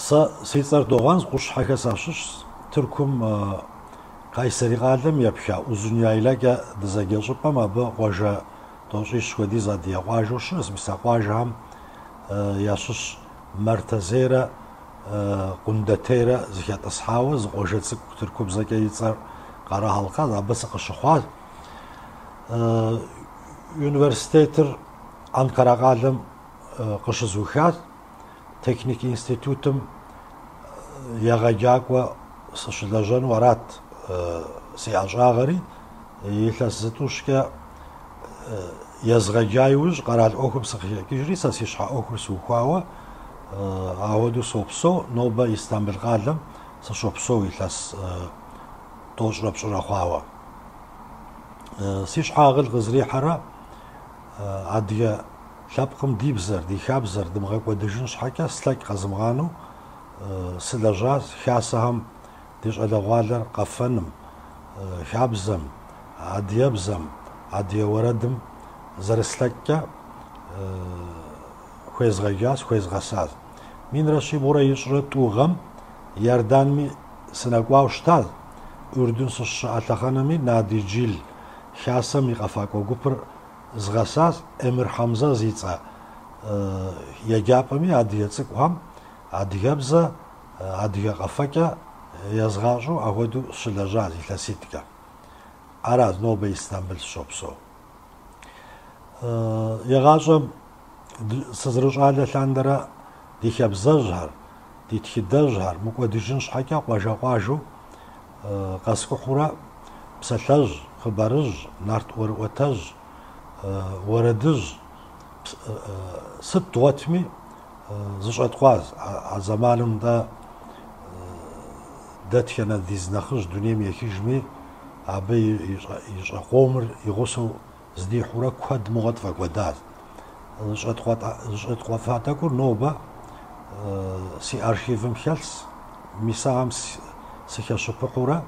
سيصير دوغانز قش حاجة ساشش تركم قايسري قادم يبحى وزنيا إلاك دزاجي شبا ما بقواجه توشيش ودي زادية قواجوش بس قواجهم ياشش مرتزيرة قندتيرة زكاة أصحاوز قواجه تركم زكاة يصير قرا حلقة بس قشخوات يونيفرسيتيتر أنقرة قادم قش زوخات تكنيك انستيتوتم يغاجاكوا سشدجان ورات سياجاغري يلاسزتوشكا يزغاجايوج قرات اوكم سخيا كيجري ساسيشحا اوكم سوخاوا اودو سوبسو نوبا استانبول قادم سشوبسو يلاس توجرب شراخاوا سيشحا غل غزري حرا عاديا شابقم ديبزر دي خابزر دمغاك ودجن شحكا سلاك قزمغانو سلاجاز خاسهم ديش أدغالر قفنم خابزم عديبزم عدي وردم زرسلكا خويز غجاز خويز غساز مين رشي بورا يشرط وغم يردانمي سنقواو شتال أردن سش أتخانمي نادي جيل خاسم يقفاكو قبر زغساز امر حمزة زيتا يجابمي عديتك وهم عديبزا عدي قفاكا يزغاجو أودو شلجاز يلاسيتكا أراز نوبة استانبول شوبسو يغاجم سزرج على لاندرا دي خبزجهر دي تخدجهر مكو ديجنش حكا قواجو قاسكو حورا بسلج خبرج نارت وتج وردج ست واتمي زشعت قواز زمانم دا دات كان ديز نخش دنيا ميكيجمي عبي يقومر يغسو زدي حورا كواد مغطفة كوادات زشعت قوافاتاكور نوبة سي أرشيفم خلص ميساهم سيكاشو بحورا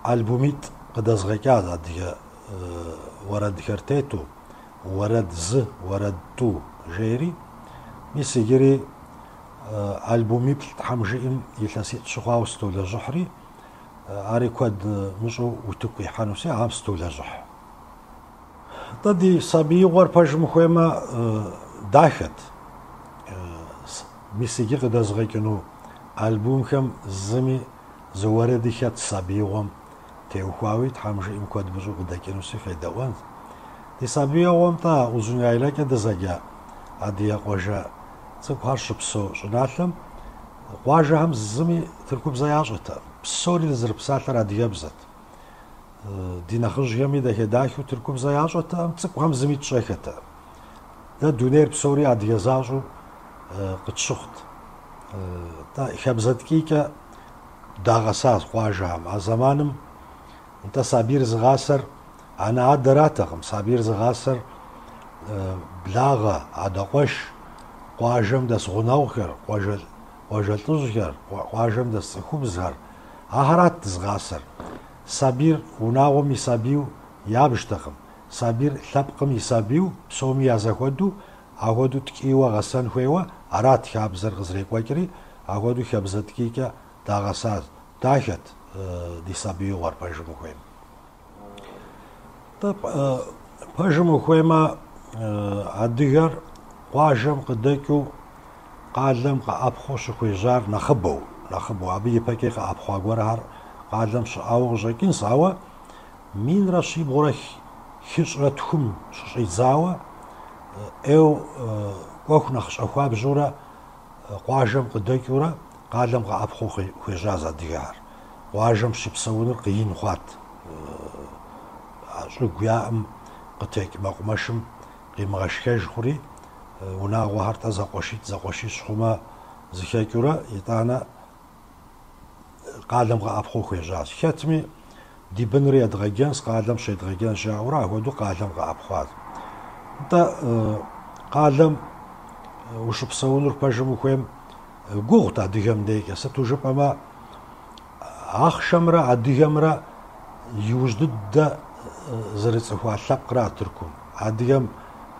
ألبوميت قد أزغيكاد عديا ورد كرتيتو ورد ورد تو جيري ميسيجري ألبومي بتحمجئم يلاسيت شخاو ستولا جحري عاري كواد مشو وتكوي حانوسي عام ستولا جح تدي صبي غور باج مخيمة داخت ميسيجي قد أزغيكنو ألبوم كم زمي زوارد خات صبي غم تيوخاوي تحمجئم كواد بجو قد كنوسي خيدوان دي صبي غم تا وزن عيلا كده زجا عدي قوجا تسكوهار شبسو شناتلم قواجه هم زمي تركب زياجتا بسوري لزرب ساتر عديبزت دي نخرج يمي ده هداكو تركب زياجتا تسكو هم زمي تشيكتا ده دونير بسوري عديزاجو قد شخت تا خبزت كيكا داغساس قواجه هم زمانم انت صابير زغاسر انا عدراتهم صابير زغاسر بلاغة عدقوش قواجم دس غناوخر قواجل تزغر قواجم دس خبزهر أهرات تزغاسر صابير وناوم يسابيو يابشتقم صابير ثبقم يسابيو سومي يازاكودو أهودو تكيوا غسان خويوا أرات خابزر غزريك واكري أهودو خابزت كيكا دا غساز داخت دي صابيو غار باجمو خويم طب باجمو خويما عديغر قواجم قدكو قادم قابخوش خويجار نخبو عبي باكي قابخو غورهر قادم شاو جاكين ساوا مين راشي بورخ خشرتهم شيزاوا او كوخ نخش اخوا بجورا قواجم قدكورا قادم قابخو خويجاز عديغر قواجم شبسونر قين خوات شو قيام قتيك مقمشم قيمغشكاج خوري وناغو هارتا زاقوشيت شخوما زكاكورا يتانا قادم غابخو خويجاز خاتمي دي بنري ادغاجانس قادم شي دغاجان شاورا هودو قادم غابخوات انت قادم وش بصونر باجمو خويم غوغتا ديغم ديك ستوجب اما اخشمرا عديغمرا يوجد زرت هو شقرا تركم عديم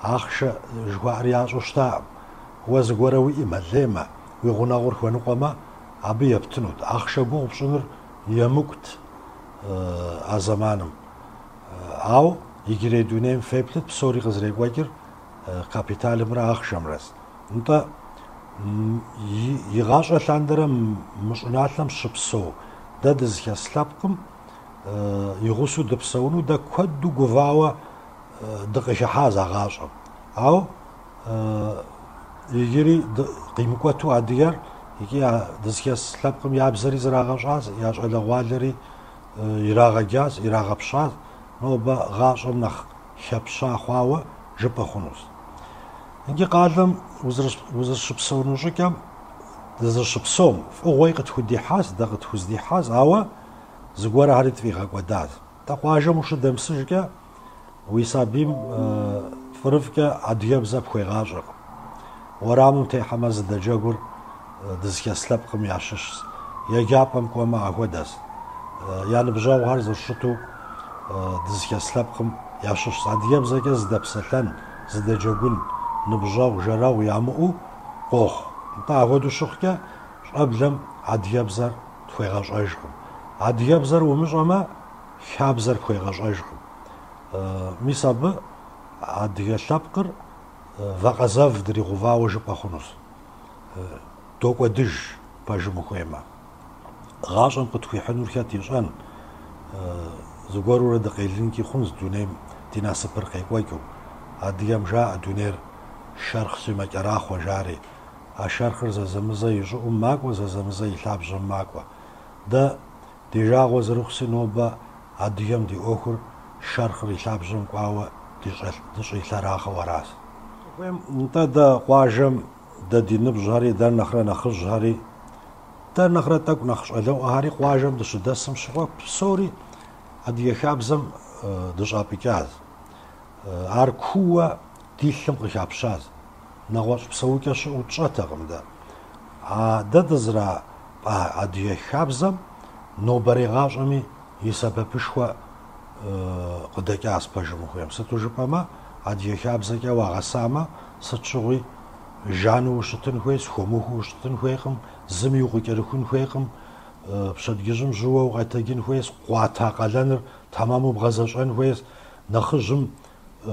اخش جوارياج وشتا وزغوروي مليما уи гъунэгъур хуэныкъуэмэ, абы ептынут. Ахъшэ гугъу пщӏыныр емыкӏут а зэманым. Ау иджырей дунейм феплъыт псори къызэрекӏуэкӏыр капиталымрэ ахъшэмрэз. НтӀэ и гъащӀэ лъандэрэ мы щӀыналъэм щыпсэу дэ дызыхэс лъэпкъым и гъусэу дыпсэуну дэ куэду гувауэ дыкъихыхьащ а гъащӀэм. Ау иджыри къимыкӀуэту адыгэр икӀи дызыхэс лъэпкъым я бзэри зрагъэщӀащ, я щӀалэгъуалэри ирагъэджащ, ирагъэпщащ, нобэ гъащӀэм нэхъ лъэпща хъуауэ жыпӀэ хъунущ. Иджы къалэм узыщыпсэуну щӀыкӀэм дызыщыпсэум фӀыгъуэи къытхудихьащ, дэ къытхуздихьащ, ауэ зыгуэрхьэри тфӀигъэкӀуэдащ. ТӀэ къуажэм ущыдэмысыжкӀэ уи сабийм фӀырыфӀкӀэ адыгэбзэ пхуегъащӀэркъым. Уэрамым техьэмэ зыдэджэгур дызыхэс лъэпкъым ящыщщ. ЕджапӀэм кӀуэмэ ахуэдэщ. Я ныбжьэгъухэр зэрыщыту дызыхэс лъэпкъым ящыщщ. АдыгэбзэкӀэ зыдэпсэлъэн, зыдэджэгун, ныбжьэгъу, жэрэгъу ямыӀэу къохъу. НтӀэ апхуэдэу щыхъукӀэ щӀэблэм адыгэбзэр тхуегъэщӀэжкъым. Адыгэбзэр умыщӀэмэ, хабзэр пхуегъэщӀэжкъым. Мис абы адыгэ лъэпкъыр вакъэзэв дригъувауэ жыпӀэ хъунущ. ДокӀуэдыж пэжым ухуеймэ. ГъащӀэм къытхуихьынур хэт ищӀэн? Зыгуэрурэ дыкъелынкӀи хъунщ дунейм ди насыпыр къекӀуэкӀыу. Адыгэм жаӀэ дунейр шэрхъ щимэкӀэрахъуэ жари. А шэрхъыр зэзэмызэ и щӀыӀум макӀуэ, зэзэмызэ и лъабжьэм макӀуэ. Дэ ди жагъуэ зэрыхъуси нобэ адыгэм ди Ӏуэхур шэрхъыр и лъабжьэм кӀуауэ дыщӀилъэрахъуэу аращ. НтӀэ дэ къуажэм дэ ди ныбжьхэри, дэр нэхърэ нэхъыжьхэри, дэр нэхърэ тӀэкӀу нэхъ щӀалэӀуэхэри къуажэм дыщыдэсым щыгъуэ псори адыгэ хабзэм дыщӀапӀыкӀащ. Ар куууэ ди лъым къыхапщащ. НэгъуэщӀ псэукӀэ щыӀэу тщӀэтэкъым дэ. Дэ дызэрапӀа адыгэ хабзэм нобэрей гъащӀэми и сэбэпышхуэ къыдэкӀащ пэжым ухуейм. Сыту жыпӀэмэ, адыгэ хабзэкӀэ уагъэсамэ, сыт щыгъуи жану ущытын хуейщ, хуэмыхуу ущытын хуейкъым, зыми укъыкӀэрыхун хуейкъым, пщэдджыжьым жьыуэ укъетыжын хуейщ, къуата къалэныр тэмэму бгъэзэщӀэн хуейщ, нэхъыжьым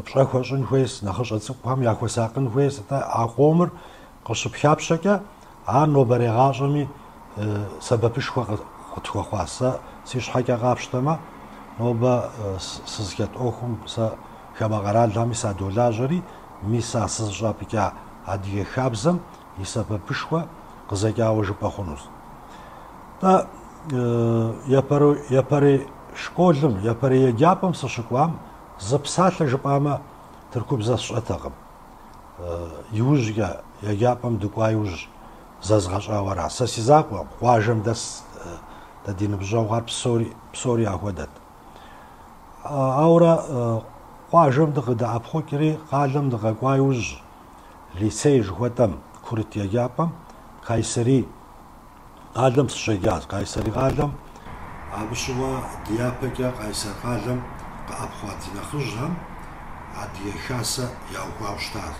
пщӀэ хуэщӀын хуейщ, нэхъыщӀэ цӀыкӀухэм яхуэсакъын хуейщ. А къомыр къыщыпхапщэкӀэ, ар нобэрей гъащӀэми сэбэпышхуэ къытхуэхъуащ. Сэ си щхьэкӀэ къапщтэмэ, нобэ сызыхет Ӏуэхум сэ хамэ къэралхэми садолажьэри, мис а сызыщӀапӀыкӀа адыгэ хабзэм и сэбэпышхуэ къызэкӀауэ жыпӀэ хъунущ. ТӀэ епэрей школым, епэрей еджапӀэм сыщыкӀуам, зы псалъэ жыпӀамэ, Тыркубзэ сщӀэтэкъым. ИужькӀэ еджапӀэм дыкӀуа иужь зэзгъэщӀауэ ара. Сэ си закъуэм, къуажэм дэс дэ ди ныбжьэгъухэр псори ахуэдэт. Ауэрэ къуажэм дыкъыдэӀэпхъукӀри, къалэм дыкъэкӀуа иужь лицей жыхуэтӀэм, Курыт еджапӀэм, Кайсери къалэм сыщеджащ. Кайсери къалэм абы щыгъуэ ди япэкӀэ Кайсэр къалэм къэӀэпхъуа ди нэхъыжьхэм адыгэ хасэ яухуауэ щытащ.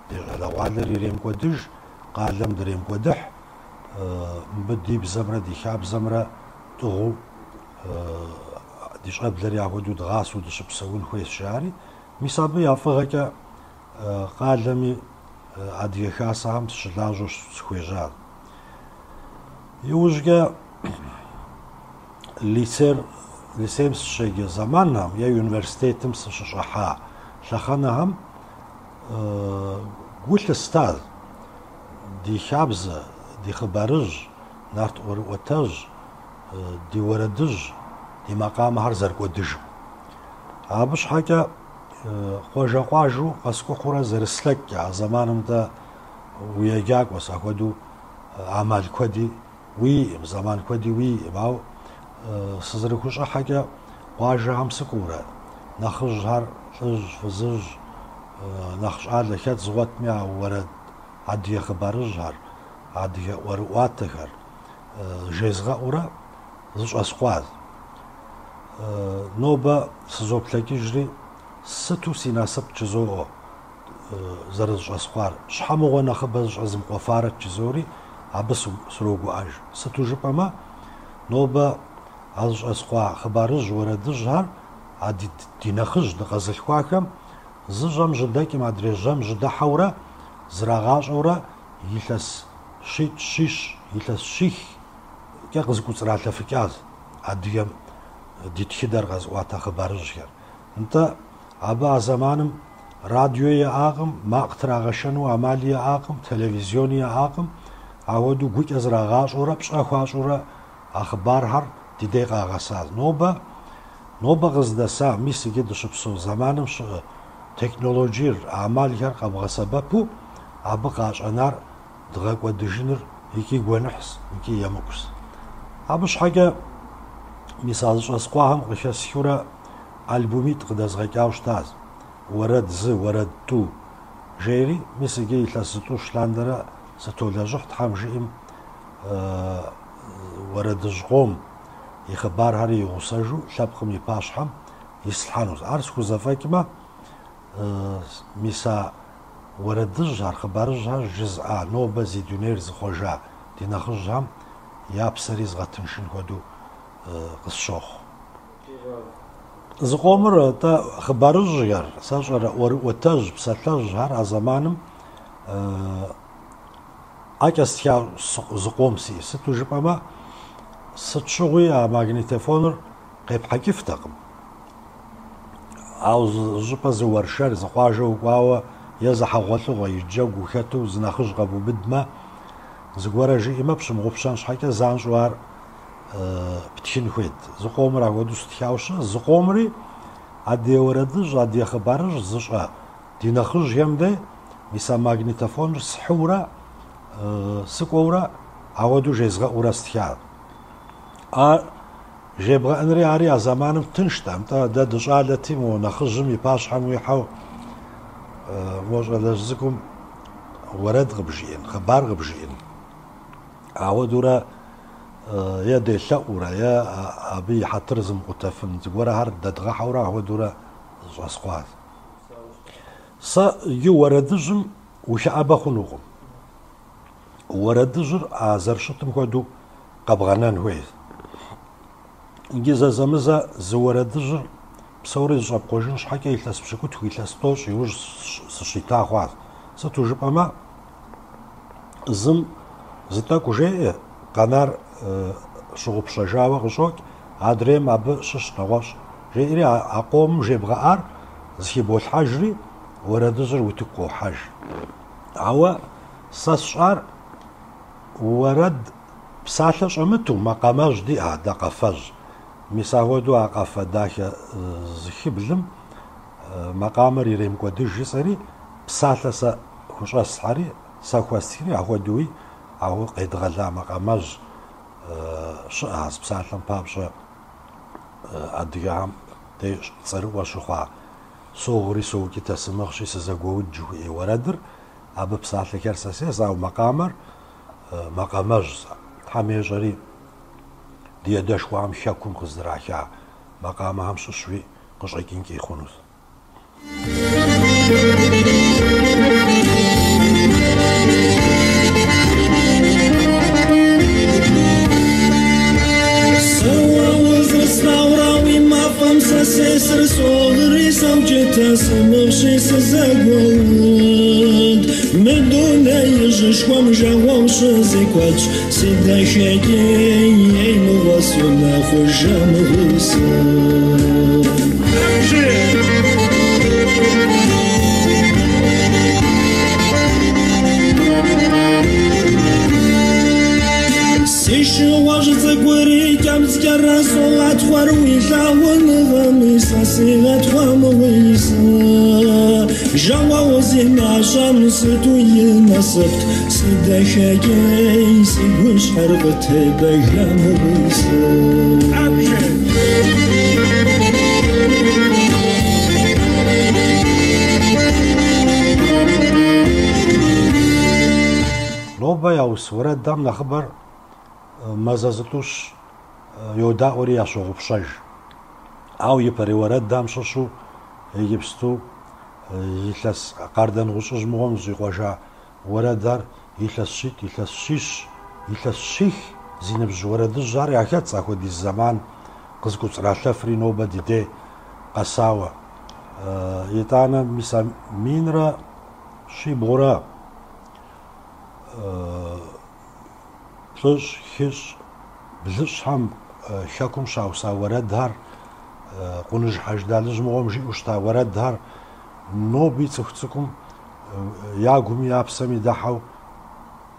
Ди щӀалэгъуалэр иремыкӀуэдыж, къалэм дремыкӀуэдыхь, мыбы ди бзэмрэ ди хабзэмрэ тӀыгъыу ди щӀэблэри ахуэдэу дгъасэу дыщыпсэун хуейщ жари. Мис абы я фӀыгъэкӀэ къалэми адыгэ хасэхэм сыщылажьэу сыхуежьащ. ИужькӀэ лицейм сыщеджэ зэманхэм е университетым сыщыщӀыхьа лъэхъэнэхэм гу лъыстащ ди хабзэ, ди хъыбарыжь, нарт ӀуэрыӀуэтэжь, ди уэрэдыжь, ди макъамэхэр зэрыкӀуэдыжым. Абы щхьэкӀэ къуажэкъуажэу къэскӀухьурэ зэрыслъэкӀкӀэ а зэманым дэ уеджакӀуэс ахуэдэу Ӏэмал куэди уиӀым, зэман куэди уиӀым. Ауэ сызэрыхущӀыхьэкӀэ къуажэхэм сыкӀуурэ нэхъыжьхэр лӀыжь, фызыжь, нэхъ щӀалэ хэт зыгъуэтми а уэрэд адыгэ хъыбарыжьхэр, адыгэ ӀуэрыӀуатэхэр жезгъэӀурэ зыщӀэскъуащ. Нобэ сызоплъэкӀыжри, сыту си насып чызоӀуэ зэрызыщӀэскъуар. Щхьэ мыгъуэ нэхъыбэ зыщӀэзмыкъуэфарэ чызори, абы срогуӏэж. Сыту жыпӏэмэ, нобэ ӏэщӏэскъуа хъыбарыжь уэрэдыжьхэр а ди нэхъыжь дыкъэзылъхуахэм зыщӏэм жьыдэкӏым адрейжьэм жьыдыхьэурэ зрагъащӏэурэ илъэс щитӏ, щищ, илъэс щихкӏэ къызыкӏуцӏралъэфыкӏащ адыгэм ди тхыдэр къэзыӏуата хъыбарыжьхэр. НтӀэ абы а зэманым радио иӏакъым, макъ трагъэшэну ӏэмал иӏакъым, телевизион иӏакъым, ауэдэу гукӏэ зрагъащӏэурэ пщӏэ хуащӏурэ а хъыбархэр ди дей къагъэсащ. Нобэ къыздэса мис иджы дыщыпсэу зэманым щыӏэ технологиер, ӏэмалхэр къэбгъэсэбэпу абы къащӏэнар дгъэкӏуэдыжыныр икӏи гуэныхьщ, икӏи емыкӏущ. Абы щхьэкӏэ мис а зыщӏэскъуахэм къыхэсхыурэ альбомитӏ къыдэзгъэкӏауэ щытащ. Уэрэд зы, уэрэд тӏу жери, мис иджы илъэс зытӏу щыландэрэ сытолэжьыхь, тхьэм жиӏэм уэрэдыжь къом и хъыбархьэри игъусэжу лъэпкъым и пащхьэм ислъхьэнущ. Ар схузэфӏэкӏмэ, мис а уэрэдыжьхэр, хъыбарыжьхэр жызыӏа, нобэ зи дунейр зыхъуэжа ди нэхъыжьхэм я псэри згъэтыншын хуэдэу къысщохъу. Зыкъомыр атӏэ хъыбарыжьхэр, сэ щӏэрэ ӏуэтэжь, псэлъэжьхэр а зэманым ӏэкӏэ стха зыкъом сиӏ. Сыту жыпӏэмэ, сыт щыгъуи а магнитофоныр къепхьэкӏыфтэкъым. Ауэ щӏыпӏэ зы уэршэр зыкъуажэ укӏуауэ е зыхьэгъуэлъыгъуэ и джэгу хэту зы нэхъыжь къэбубыдмэ, зыгуэрэ жиӏэмэ пщымыгъупщэн щхьэкӏэ занщӏэу ар птхын хуейт. Зыкъомыр апхуэдэу стхауэ щыӏэ, зыкъомри адыгэ уэрэдыжь, адыгэ хъыбарыжь зыщӏэ ди нэхъыжьхэм дей мис а магнитофоныр схьыурэ сыкӏуэурэ ауэдэу жезгъэӏуурэ стхащ. Жебгъэӏэнри ари а зэманым тынштэм, нтӏэ дэ дыщӏалэти мо нэхъыжьым и пащхьэм уихьэу мо щӏалэжь цӏыкӏум уэрэд къыбжиӏэн, хъыбар къыбжиӏэн. Ауэдэурэ е делъэӏуурэ, е абы и хьэтыр зымыкъутэфын зыгуэрхэр дэдгъэхьэурэ ауэдэурэ зыщӏэскъуащ. Сэ иджы уэрэдыжьым улъэӏэбэ хъунукъым. Уэрэдыжьыр а зэрыщытым хуэдэу къэбгъэнэн хуейщ. Иджы зэзэмызэ зы уэрэдыжьыр псори зыщӏэпкъуэжын щхьэкӏэ илъэс пщыкӏутху, илъэс тӏощӏ иужь сыщита хъуащ. Сыту жыпӏэмэ, зым зы тӏэкӏу жеӏэ, къэнар щыгъупщэжауэ къыщокӏ, адрейм абы щыщ нэгъуэщӏ жеӏэри а къомым жебгъэӏар зыхиболъхьэжри уэрэдыжьыр утыку къохьэж. Ауэ сэ сщӏар уэрэд псалъэ щӏэмыту макъамэжь диӏэ, дэ къэфэжь. Мис ауэдэу а къэфэ дахэ зыхиблым макъамэр иремыкӏуэдыж жысӏэри псалъэ сэ хущӏэслъхьэри сэ хуэстхри ахуэдууи ауэ къедгъэла макъамэжь щыӏэ а псалъэм папщӏэ адыгэхэм дей цӏэрыӏуэ щыхъуа соугъури соукӏытэ сымыгъщи сызэгуэуд жыхуиӏэ уэрэдыр, абы псалъэхэр сэ сес, ауэ макъамэр макъамэжь. Тхьэм ещӏэри ди адэшхуэхэм хэкум къыздраха макъамэхэм щыщуи къыщӏэкӏынкӏи хъунущ. Сеср соғри самчета сымықши сызагуад Медуна ежишхуам жауам шызиквач Сидахекей ей мугасу нахужам гуса Сишу важится гури кямскя расолат хваруи лаван гамиса сигат хвамуиса Жава озина шамсу енасыпт Сидахагей сигуш харбате бэгамуиса Нобэ яус уэрэдам нэхъыбэр мазазытуш йодаӏуэри ящогъупщэж. Ауэ и пэрей уэрэдам щыщу иджыпсту илъэс къардэн гъущӏыжь мыгъуэм щӏикъуэжа уэрэдар илъэс щитӏ, илъэс щищ, يلشيخ زين بجورد الجار ياكت ساكو دي الزمان قزكو تراشفري نوبة دي قساوة يتانا مسا مينرا شي بورا بلش خش بلش هم شاكم شاوسا ورد هار قنج حجدالج مغمجي وشتا ورد هار نوبي تخصكم ياغم يابسمي دحو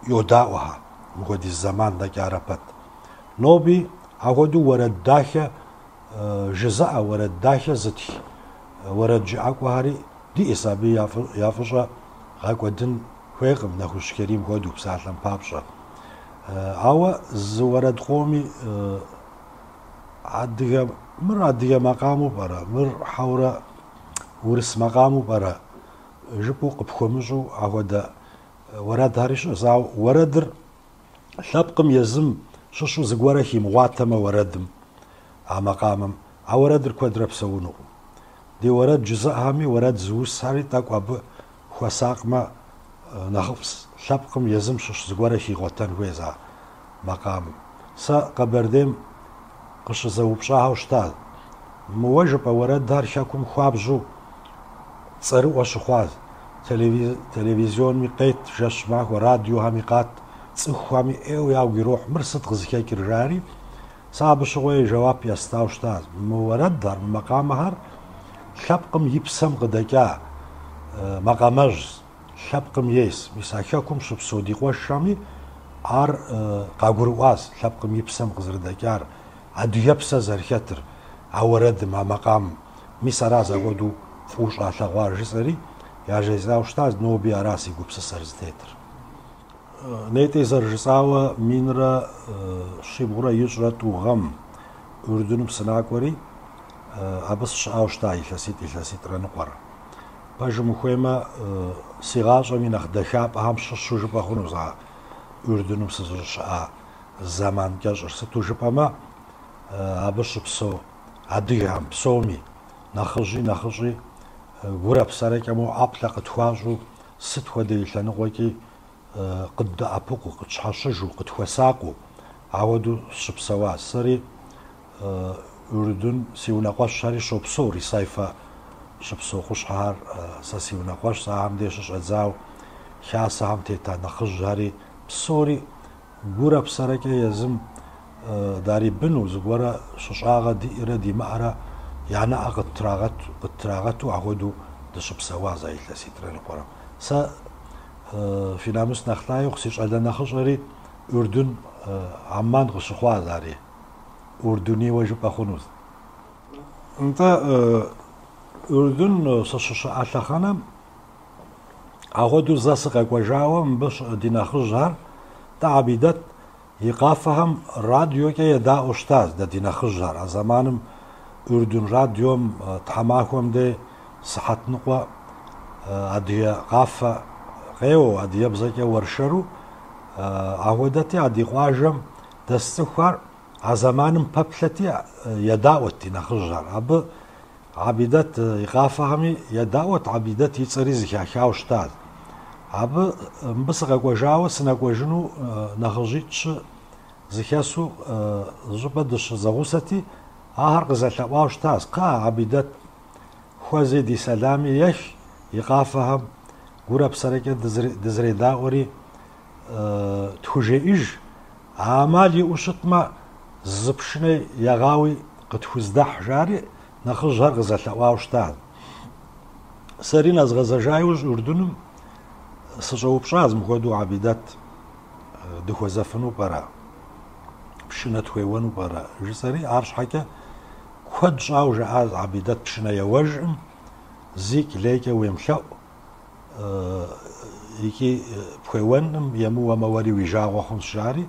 يوداوها مغدي الزمان دا كاربت نوبي اغدو ورد داخه جزاء ورد داخه زتي ورد جاكو هاري دي اسابي يافشا غاكودن خويقم نخوش كريم هودو بسالم بابشا اوا زورد قومي عدغ مر عدغ مقامو برا مر حورا ورس مقامو برا جبو قبخومجو اغدا ورد هاريش زاو وردر شابقم يزم ششو زغورا هي مواتما وردم مقامم اورد كودر بسونو دي ورد جزء هامي ورد زوس هاري تاقواب خوساقما نخفس شابقم يزم شش زغورا هي غوتن ويزا مقام سا قبردم قش زوبشاها وشتال موجب ورد دار شاكم خوابجو صرو وشخواز تلفزيون ميقيت جش معك وراديو هاميقات صخوامي ايو ياو يروح مرصد غزكي كرجاري صعب شغوي جواب يستاو شتاز مورد دار مقام هر شابقم يبسم غدكا مقامج شابقم يس مساكاكم شبسودي قوشامي ار قاغورواز شابقم يبسم غزردكار ادو يبسا زركتر اورد ما مقام مسراز غدو فوش عشاغوار جسري يا جيزاو شتاز نوبي راسي غوبس سرزتيتر نيتي زرجساوا مينرا شيبورا يجرت وغم اردنم سناكوري ابس شاوشتاي لسيت رنقرا باج مخيما سيغاش من اخدشاب هم شوج باخونو زا اردنم سزرشا زمان كاجر ستوجبما ابش بسو اديام بسومي نخجي غورب ساركمو ابلق تواجو ست ودي لنقوكي قد ابوكو قد شحشجو قد وساقو عودو شبسوا سري اردن سيونا قاش شاري شوبسوري صيفا شبسو خوشحار ساسيونا قاش ساهم ديشش ازاو خاصه هم تيتا نخجاري بسوري غورب ساركي يزم داري بنو زغورا ششاغا دي ردي معرا يعني قد تراغت وعودو دشبسوا زي لسيترن قرا سا في ناموس نخلاي وخسيش على نخجري اردن عمان غشخوا داري اردني وجب اخونوز انت اردن سشش اشخانه اغودو زاسق اكواجاوم باش ديناخجار تعبيدت يقافهم راديو كي يدا استاذ دا ديناخجار زمانم اردن راديوم تحماكم دي صحت نقوى ادي قافه غيو ادي يبزكي ورشرو عودتي ادي قواجم دستخوار زمانم بابلتي يداوت نخجر اب عبيدت يقافهمي يداوت عبيدت يصري زكاكاو شتاد اب مبسغ قواجاو سنقواجنو نخجيتش زكاسو زبدش زغوستي هر قزل واش تاس قا عبيدت خوازي دي سلامي يش يقافهم غورب سركه دزري داوري تخجيج عمالي وشتما زبشني يغاوي قد خزدح جاري نخرج هر غزل واش تاس سرين از غزجايوج اردنم سجوب شاز مخدو عبيدت دخو زفنو برا بشنت خويونو برا جسري عرش حكا خد شاو جاز عبيدت بشنا يوجم زيك ليك ويمشاو يكي خويونم يمو ومواري ويجاو خون شاري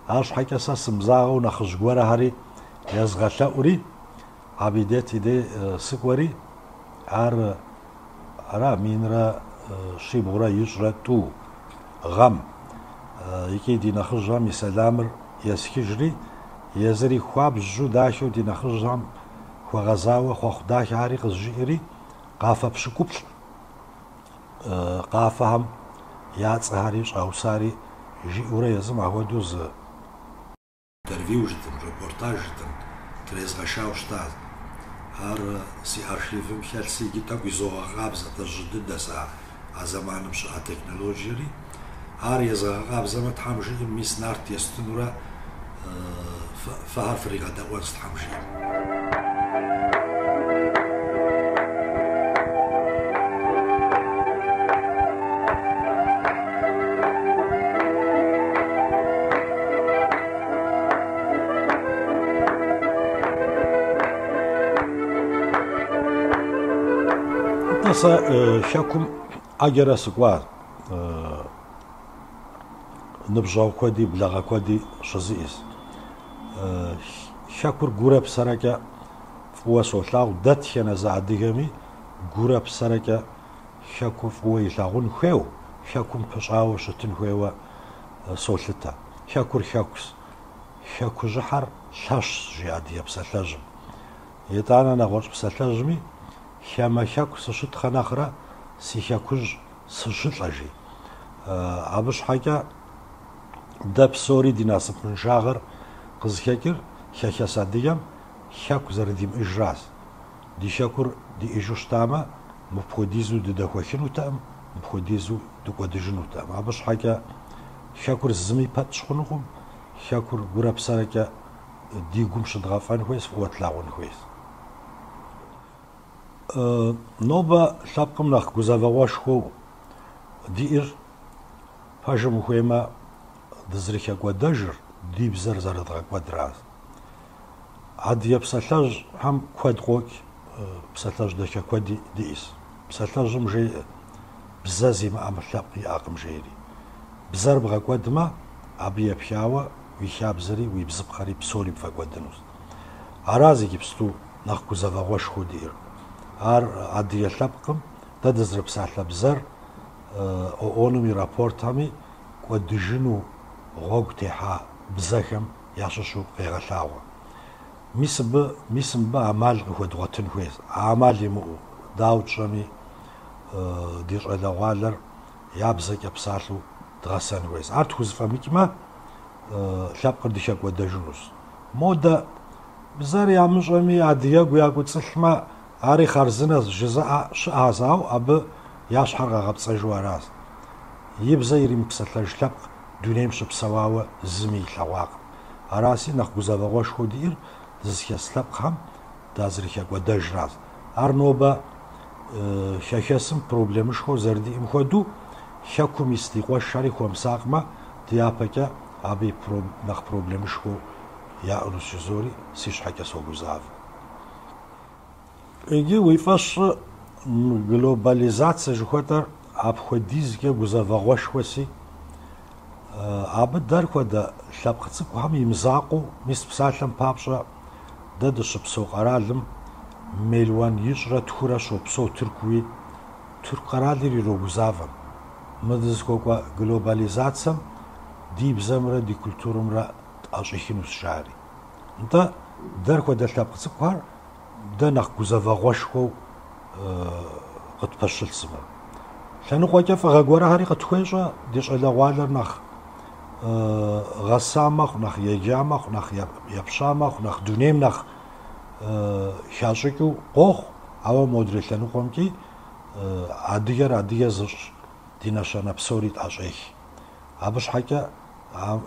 عرش حكا ساس مزاغو نخرج غورا هاري يزغشا اوري عبيدت دي سكوري عر را مينرا شي بغرا يجرتو غم يكي دي نخرجام يسلامر يسكجري يزري خواب جو داشو دي نخرجام خو غزاوة خو خداش عاري قزجيري قافة بشكوبش قافة هم ياتس هاريش أو ساري جيورا يزم عودوز انترفيو جتن ريبورتاج جتن تريزغشاو شتاز هار سي ارشيفم خالسي جيتاك يزوغا غابزة تجدد دسا زمان مش تكنولوجيري هار يزغا غابزة ما تحمجي ميس نارت يستنورا فهار فريقا داوانس تحمجي شاكم أجر سقوار نبجاو كودي بلغا كودي شزيس شاكور غورب سركا فواسو لاو دات خنا زاديغمي غورب سركا شاكو فوي لاغون خيو شاكم بشاو شتن خيوا سولتا شاكور شاكس شاكو جحر شاش جادي بسلاجم يتانا نغوش بسلاجمي شاما شاكو سشت خناخرا سي شاكوج سشت لاجي ابش حاجه داب سوري ديناس من شاغر قزكاكر شاكا صديقم شاكو زرديم اجراس دي شاكور دي اجوش تاما مبخديزو ددخوشنو تام مبخديزو دقودجنو تام ابش حاجه شاكور زمي باتشخنوم شاكور غورا بساركا دي قمش دغافان كويس وتلاغون كويس نوبا شابكم ناخ غوزافاواشخو دير فاجم خويما دزريخا غوداجر دي بزر زردغا كوادراز عاد يبسلاج هم كوادغوك بسلاج دكا كوادي ديس بسلاج مجي بزازي ما امشابقي اقم جيري بزر بغا كوادما ابي بياوا ويشاب زري ويبزبخري بسولي بفاكوادنوس عرازي جبستو ناخ غوزافاواشخو دير ار عادي شابكم تدزرب ساحلا بزر اونمي رابورتامي ودجنو غوغ تيحا بزاكم ياششو غيغلاوا ميسم با عمال غودغوتن كويس عمال يمو داوتشامي دير الاوالر يابزك يبسالو دغاسان كويس ارت خوزفا ميكما شابقر ديشاك ودجنوس مودا بزار يامشامي عاديا غياغو تصلما اري خرزنا جزاء شازاو اب ياشحر غابصا جواراس يبزيري مبسطلا جلق دونيم شبسواوا زمي لواق اراسي نخ غوزافاغوش خودير دزكسلاب خام دازريخا غوداجراز ارنوبا شاكسم بروبليمش خو زردي امخدو شاكوميستي قوشاري خومساقما ديابكا ابي نخ بروبليمش خو يا روسيزوري سيش حكا سو غوزاف ايجي ويفاش глобализация жухотар абходизге гузавагошваси абдар хода лапхцып хам имзаку мис псалам папша дад шпсо qaralım мелван ишра тхура шопсо туркуи турк qaraliri рогузавам мадзкоква глобализация дибзамра ди культурумра ашихинус шари нта дар хода лапхцып хар да нах гузавагошхо قد بشل سما لأنه قوي فغاورا هاري قد خويشة ديش على غوالر نخ غسامخ نخ يجامخ نخ يبشامخ نخ دونيم نخ شاشكو قوخ أو مدري لأنه قومكي عادية زر ديناشانا بسوريت عشيخ عبش حكا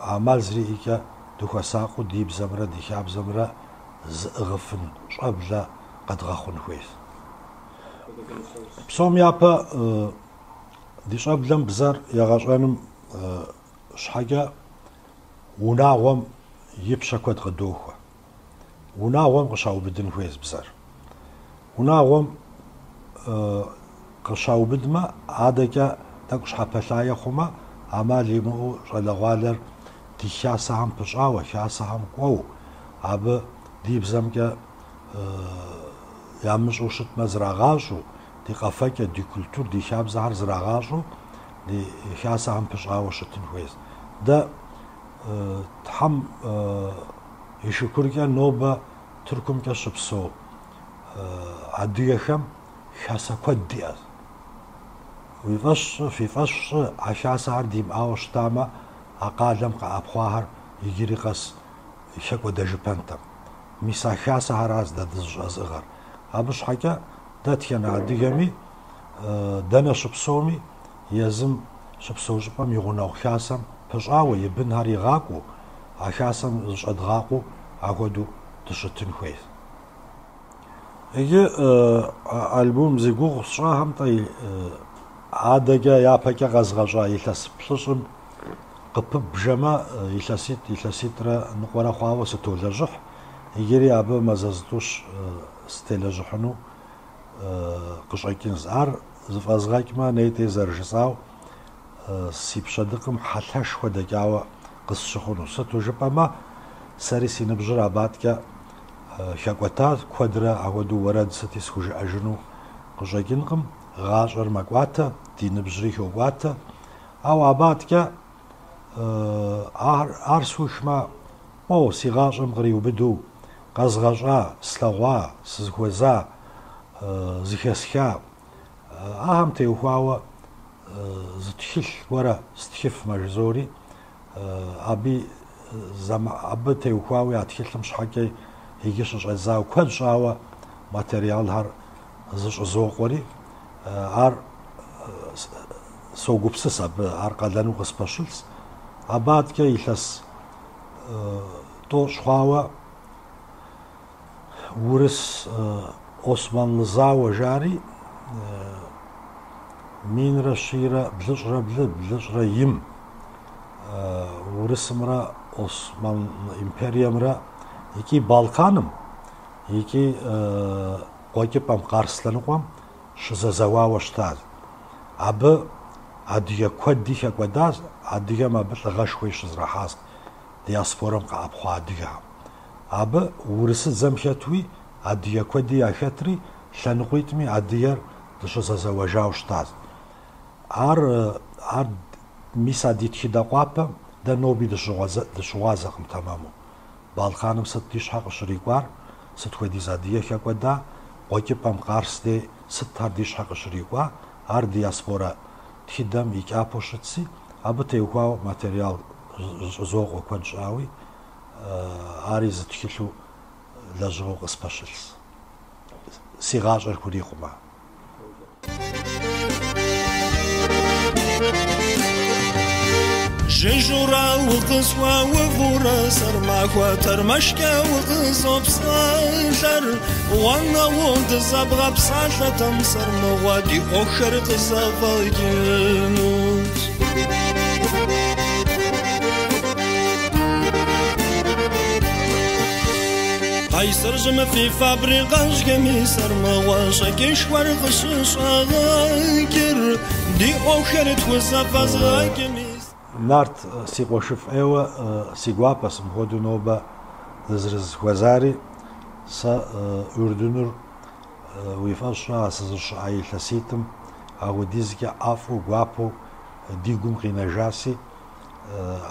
عمال زريكا دوخا ساقو ديب زمرة ديشاب زمرة غفن شابلا قد غاخون خويس بسوم يابا ديشابلم بزار يغاشانم شحاجة وناغم يبشكوت غدوخوا وناغم قشاو بدن خويس بزار وناغم قشاو بدما عادكا تاكش حبشايا خما عمال يمو شلغوالر دي شاسا هم بشاوة شاسا هم قوو عب ديب زمكا يامش وشت مزرعاشو دي قفاكا دي كولتور دي شاب زهر زرعاشو دي شاسا هم بشاوة شتن خويس دا تحم يشكركا نوبا تركم كشبسو عديخم شاسا كود دياز ويفاش في فاش عشاسا عرديم اوش تاما акъалэм къэӏэпхъуахэр иджыри къэс лъэкӏуэдэжыпэнтэм. Мис а хасэхэращ дэ дызыщӏэзыгъэр. Абы щхьэкӏэ дэ тхэнэ адыгэми дэнэ щыпсэуми езым щыпсэу щӏыпӏэм и гъунэгъу хасэм пыщӏауэ и бынхэр игъакӏуэу, а хасэм зыщӏэдгъакъуэу апхуэдэу дыщытын хуейт. Иджы альбом зи гугъу сщӏагъэмтӏэ адэкӏэ япэкӏэ къэзгъэщӏа илъэс плӏыщӏым къыпыбжэмэ илъэситӏрэ ныкъуэрэ хъуауэ сытолэжьыхь, иджыри абы мазэзытӏущ стелэжьыхьыну къыщӏэкӏынщ. Ар зыфӏэзгъэкӏмэ нейти зэрыжысӏау си пщэдыкъым хьэлъэшхуэ дэкӏауэ къысщыхъуну. Сыту жыпӏэмэ, сэри си ныбжьыр абаткӏэ хэкӏуэтащ, куэдрэ апхуэдэу уэрэд сыти схужыӏэжыну къыщӏэкӏынкъым. Гъащӏэр мэкӏуатэ, ди ныбжьри хокӏуатэ, ауэ абаткӏэ ар схуишмэ, си гъащӏэм къриубыду къэзгъэщӏа, слъэгъуа, сызыхуэза, зыхэсха, ахэм теухуауэ зы тхылъ гуэрэ стхыф мэжызори, абы теухуауэ я тхылъым щхьэкӏэ иджы щыщӏэдзауэ куэд щӏауэ материалхэр зыщӏызокъуэри, ар согупсыс абы, ар къэлэну къыспэщылъ. Абаткӏэ илъэс тӏощӏ хъуауэ урыс османлызауэ жари минрэ щийрэ блыщӏрэ блы, блыщӏрэ им урысымрэ Осман империемрэ икӏи Балканым, икӏи къуэкӏыпӏэм, Къарс лъэныкъуэм щызэзэуауэ щытащ. Абы адыгэ куэди хэкӏуэдащ, адыгэм абы лӏыгъэшхуи щызэрахьащ диаспорэм къэӏэпхъуа адыгэхэм. Абы урысыдзэм хэтуи адыгэ куэди яхэтри, лъэныкъуитӏми адыгэр дыщызэзэуэжауэ щытащ. Ар мис а ди тхыдэкъуапэм дэ ноби дыщыгъуазэкъым тэмэму. Балканым сыт ди щхьэ къыщрикӏуар, сыт хуэдиз адыгэ хэкӏуэда, къуэкӏыпӏэм Къарс дей сыт ар ди щхьэ къыщрикӏуа, ар диаспорэ тхыдэм и кӏапэу щытси, абы теухуауэ материал щӏызокъуэ куэд щӏауи, ари зы тхылъу лэжьыгъэу къыспэщылъ. Си гъащӏэр хурикъумэ. Жыжьурэ укъысхуа угъурэ сэрмахуэ тэрмэшкӏэ укъызопсэлъэр, уанэу дызэбгъэпсалъэтэм сэрмыгъуэ ди ӏуэхухэр къызэфӏэкӏынут. Къайсыржьым фи фабрикэжьхэми сэрмыгъуэ щӏэкӏышхуэр къыщыщӏэгъэкӏыр, ди ӏуэхухэр тхузэфӏэзгъэкӏми. Нарт си къуэшыфӏейуэ си гуапэ сымыхуэдэу нобэ дызэрызыхуэзари, сэ Урдуныр уи фӏэщӏэ сызыщыӏа илъэситӏым апхуэдизкӏэ ӏэфӏу гуапэу ди гум къинэжаси,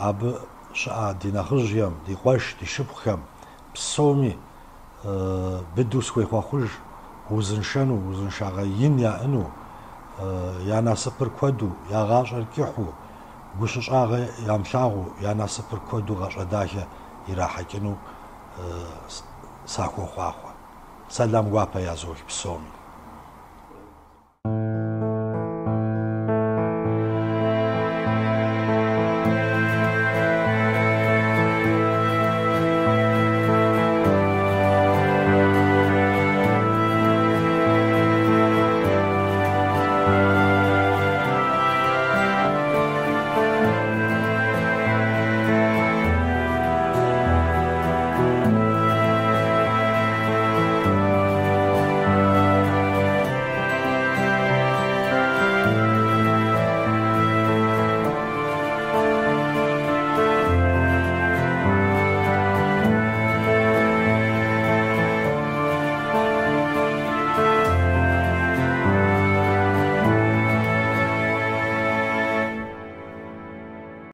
абы щыӏа ди нэхъыжьхэм, ди къуэш, ди шыпхъухэм псоми быдэу схуехъуэхъуж узыншэну, узыншагъэ ин яӏэну, я насыпыр куэду, я гъащӏэр кӏыхьу, гущыщӏагъэ ямылъагъуу, я насыпыр куэду гъэщӏэдахэ ирахьэкӏыну сахуэхъуахъуэ. Сэлам гуапэ язох псоми.